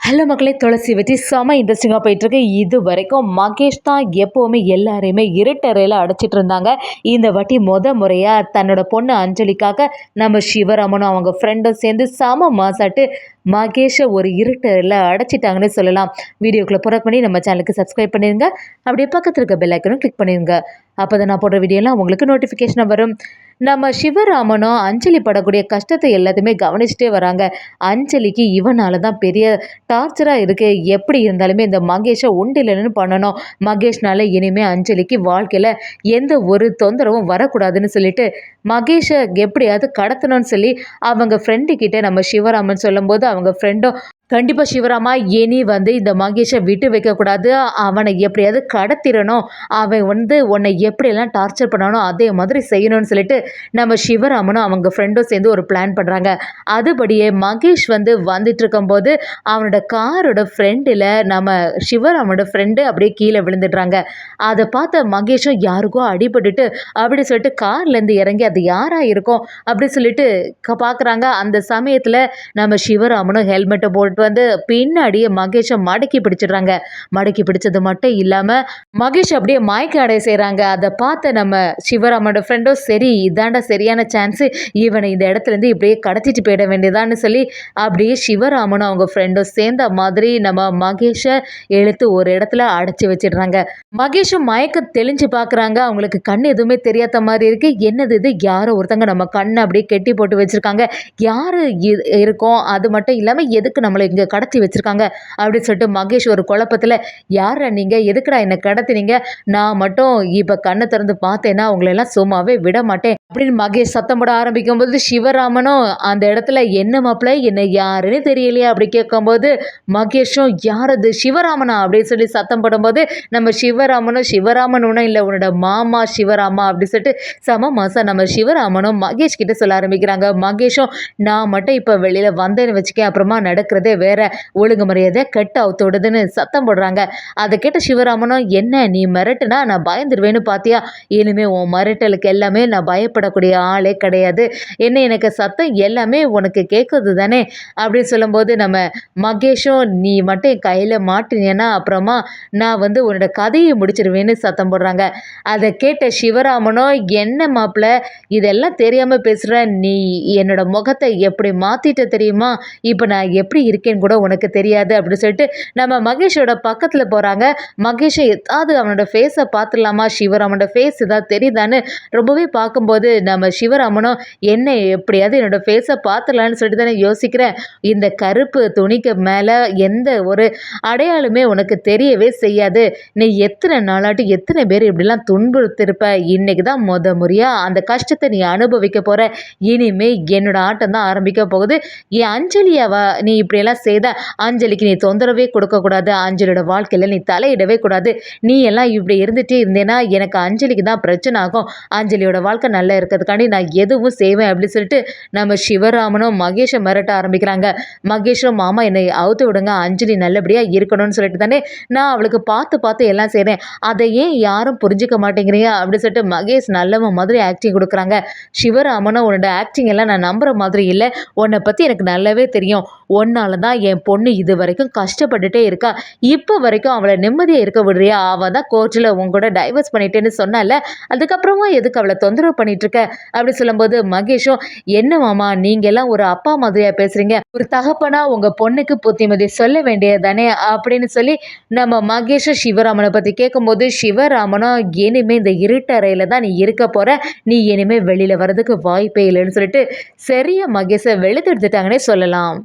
Hello மக்களே, துளசி வச்சு செம இன்ட்ரெஸ்டிங்காக போயிட்டுருக்கு. இது வரைக்கும் மகேஷ் தான் எப்போவுமே எல்லாரையுமே இருட்டறையில் அடைச்சிட்டு இருந்தாங்க. இந்த வாட்டி முறையாக தன்னோட பொண்ணு அஞ்சலிக்காக நம்ம சிவராமனும் அவங்க ஃப்ரெண்டும் சேர்ந்து செம மாசாட்டு மகேஷை ஒரு இருட்டறையில் அடைச்சிட்டாங்கன்னு சொல்லலாம். வீடியோக்குள்ளே போகிற பண்ணி நம்ம சேனலுக்கு சப்ஸ்கிரைப் பண்ணிடுங்க. அப்படியே பக்கத்தில் இருக்க பெல் ஐக்கனும் கிளிக் பண்ணிடுங்க. அப்போ தான் நான் போடுற வீடியோலாம் உங்களுக்கு நோட்டிஃபிகேஷனாக வரும். நம்ம சிவராமனும் அஞ்சலி படக்கூடிய கஷ்டத்தை எல்லாத்தையுமே கவனிச்சுட்டே வராங்க. அஞ்சலிக்கு இவனால தான் பெரிய டார்ச்சராக இருக்குது. எப்படி இருந்தாலுமே இந்த மகேஷை உண்டில்லன்னு பண்ணணும். மகேஷ்னால இனிமேல் அஞ்சலிக்கு வாழ்க்கையில் எந்த ஒரு தொந்தரவும் வரக்கூடாதுன்னு சொல்லிட்டு மகேஷை எப்படியாவது கடத்தணும்னு சொல்லி அவங்க ஃப்ரெண்டு கிட்ட நம்ம சிவராமன் சொல்லும்போது அவங்க ஃப்ரெண்டும் கண்டிப்பாக சிவராமா இனி இந்த மகேஷை விட்டு வைக்கக்கூடாது, அவனை எப்படியாவது கடத்திடணும், அவன் உன்னை எப்படியெல்லாம் டார்ச்சர் பண்ணணும் அதே மாதிரி செய்யணும்னு சொல்லிட்டு நம்ம சிவராமனும் அவங்க ஃப்ரெண்டும் சேர்ந்து ஒரு பிளான் பண்ணுறாங்க. அதுபடியே மகேஷ் வந்துட்டு இருக்கும்போது அவனோட காரோட ஃப்ரெண்டில் நம்ம சிவராமனோட ஃப்ரெண்டு அப்படியே கீழே விழுந்துடுறாங்க. அதை பார்த்த மகேஷும் யாருக்கோ அடிபட்டுட்டு அப்படி சொல்லிட்டு கார்லேருந்து இறங்கி அது யாராக இருக்கும் அப்படி சொல்லிட்டு பார்க்குறாங்க. அந்த சமயத்தில் நம்ம சிவராமனும் ஹெல்மெட்டை போட்டு பின்னாடியே மகேஷை மடக்கி பிடிச்சிடுறாங்க. மடக்கி பிடிச்சது மட்டும் இல்லாமல் மகேஷ் அப்படியே மயக்க அடைய செய்கிறாங்க. அதை பார்த்த நம்ம சிவராமனோட ஃப்ரெண்டும் சரி இதாண்டா சரியான சான்ஸு, இவனை இந்த இடத்துலேருந்து இப்படியே கடத்திட்டு போயிட வேண்டியதான்னு சொல்லி அப்படியே சிவராமனும் அவங்க ஃப்ரெண்டும் சேர்ந்த மாதிரி நம்ம மகேஷை இழுத்து ஒரு இடத்துல அடைச்சி வச்சிடுறாங்க. மகேஷும் மயக்கம் தெளிஞ்சு பார்க்குறாங்க. அவங்களுக்கு கண் எதுவுமே தெரியாத மாதிரி இருக்குது. என்னது இது, யாரோ ஒருத்தங்க நம்ம கண்ணை அப்படியே கெட்டி போட்டு வச்சுருக்காங்க, யார் இருக்கோம், அது மட்டும் இல்லாமல் எதுக்கு நம்மளை இங்கே கடத்தி வச்சுருக்காங்க அப்படின்னு சொல்லிட்டு மகேஷ் ஒரு குழப்பத்தில் யாரா நீங்கள், எதுக்குடா என்னை கடத்தினீங்க, நான் மட்டும் இப்போ கண்ணை திறந்து பார்த்தேன்னா உங்களெல்லாம் சும்மாவே விட மாட்டேன் அப்படின்னு மகேஷ் சத்தம் போட ஆரம்பிக்கும் போது சிவராமனும் அந்த இடத்துல என்ன மாப்பிள்ளை என்ன யாருன்னு தெரியலையா அப்படி கேட்கும்போது மகேஷும் யார் அது சிவராமனா அப்படின்னு சொல்லி சத்தம் போடும்போது நம்ம சிவராமன் ஒன்றும் இல்லை உன்னோட மாமா சிவராமா அப்படி சொல்லிட்டு சம மாசம் நம்ம சிவராமனும் மகேஷ் கிட்ட சொல்ல ஆரம்பிக்கிறாங்க. மகேஷும் நான் மட்டும் இப்போ வெளியில் வந்தேன்னு வச்சுக்கேன், அப்புறமா நடக்கிறதே வேற, ஒழுங்கு மரியாதை கெட்ட அவுத்தோடுதுன்னு சத்தம் போடுறாங்க. அதை கேட்ட சிவராமனும் என்ன நீ மிரட்டுனா நான் பயந்துருவேன்னு பார்த்தியா, இனிமே உன் மிரட்டலுக்கு எல்லாமே நான் பயப்படக்கூடிய ஆளே கிடையாது, என்ன எனக்கு சத்தம் எல்லாமே உனக்கு கேட்குது தானே அப்படின்னு சொல்லும்போது நம்ம மகேஷும் நீ மட்டும் என் கையில் மாட்டினேன்னா அப்புறமா நான் உன்னோட கதையை முடிச்சிருவேன்னு சத்தம் போடுறாங்க. அதை கேட்ட சிவராமனும் என்ன மாப்பிள்ள இதெல்லாம் தெரியாமல் பேசுகிற, நீ என்னோட முகத்தை எப்படி மாற்றிட்ட தெரியுமா, இப்போ நான் எப்படி இருக்கேன்னு கூட உனக்கு தெரியாது அப்படின்னு சொல்லிட்டு நம்ம மகேஷோட பக்கத்தில் போகிறாங்க. மகேஷை ஏதாவது அவனோட ஃபேஸை பார்த்துடலாமா, சிவராமனோட ஃபேஸ் ஏதாவது தெரியுதான்னு ரொம்பவே பார்க்கும்போது நம்ம சிவராமனும் என்ன எப்படியாவது என்னோடய ஃபேஸை பார்த்துடலான்னு சொல்லிட்டு தானே யோசிக்கிறேன், இந்த கருப்பு துணிக்கு மேலே எந்த ஒரு அடையாளமே உனக்கு தெரியவே செய்யாது, நீ எத்தனை நாளாட்டி எத்தனை பேர் இப்படிலாம் துன்புறுத்திருப்ப, இன்னைக்கு தான் முறையாக அந்த கஷ்டத்தை நீ அனுபவிக்க போகிற, இனிமே என்னோட ஆட்டம் தான் ஆரம்பிக்க போகுது, என் அஞ்சலியாவா நீ இப்படியெல்லாம் செய்த, அஞ்சலிக்கு நீ தொந்தரவே கொடுக்கக்கூடாது, அஞ்சலியோட வாழ்க்கையில் நீ தலையிடவே கூடாது, நீ எல்லாம் இப்படி இருந்துகிட்டே இருந்தேன்னா எனக்கு அஞ்சலிக்கு தான் பிரச்சனை ஆகும், அஞ்சலியோட வாழ்க்கை நல்லா இருக்கிறதுக்காண்டி நான் எதுவும் செய்வேன் அப்படின்னு சொல்லிட்டு நம்ம சிவராமனும் மகேஷை மிரட்ட ஆரம்பிக்கிறாங்க. மகேஷும் மாமா என்னை அவுத்து விடுங்க, அஞ்சலி நல்லபடியாக இருக்கணும்னு சொல்லிட்டு தானே நான் அவளுக்கு பார்த்து எல்லாம் செய்கிறேன், அதை ஏன் யாரும் புரிஞ்சிக்க மாட்டேங்கிறீங்க அப்படின்னு சொல்லிட்டு மகேஷ் நல்லவன் மாதிரி ஆக்டிங் கொடுக்குறாங்க. சிவராமனும் உன்னோட ஆக்டிங் எல்லாம் நான் நம்புகிற மாதிரி இல்லை, உன்னை பற்றி எனக்கு நல்லாவே தெரியும், ஒன்னால தான் என் பொண்ணு இது வரைக்கும் கஷ்டப்பட்டுட்டே இருக்கா, இப்போ வரைக்கும் அவளை நிம்மதியாக இருக்க விடுறியா, அவள் தான் கோர்ட்டில் உங்க கூட டைவர்ஸ் பண்ணிட்டேன்னு சொன்னால, அதுக்கப்புறமா எதுக்கு அவளை தொந்தரவு பண்ணிட்டு இருக்க அப்படி சொல்லும்போது மகேஷும் என்ன மாமா நீங்கள் எல்லாம் ஒரு அப்பா மாதிரியா பேசுறீங்க, ஒரு தகப்பனா உங்கள் பொண்ணுக்கு புத்திமதி சொல்ல வேண்டியது தானே அப்படின்னு சொல்லி நம்ம மகேஷும் சிவராமனை பற்றி கேட்கும்போது சிவராமனும் இனிமே இந்த இருட்டறையில் தான் நீ இருக்க போகிற, நீ இனிமேல் வெளியில் வர்றதுக்கு வாய்ப்பே இல்லைன்னு சொல்லிட்டு சரியா மகேஷை வெளுத்தெடுத்துட்டாங்கன்னே சொல்லலாம்.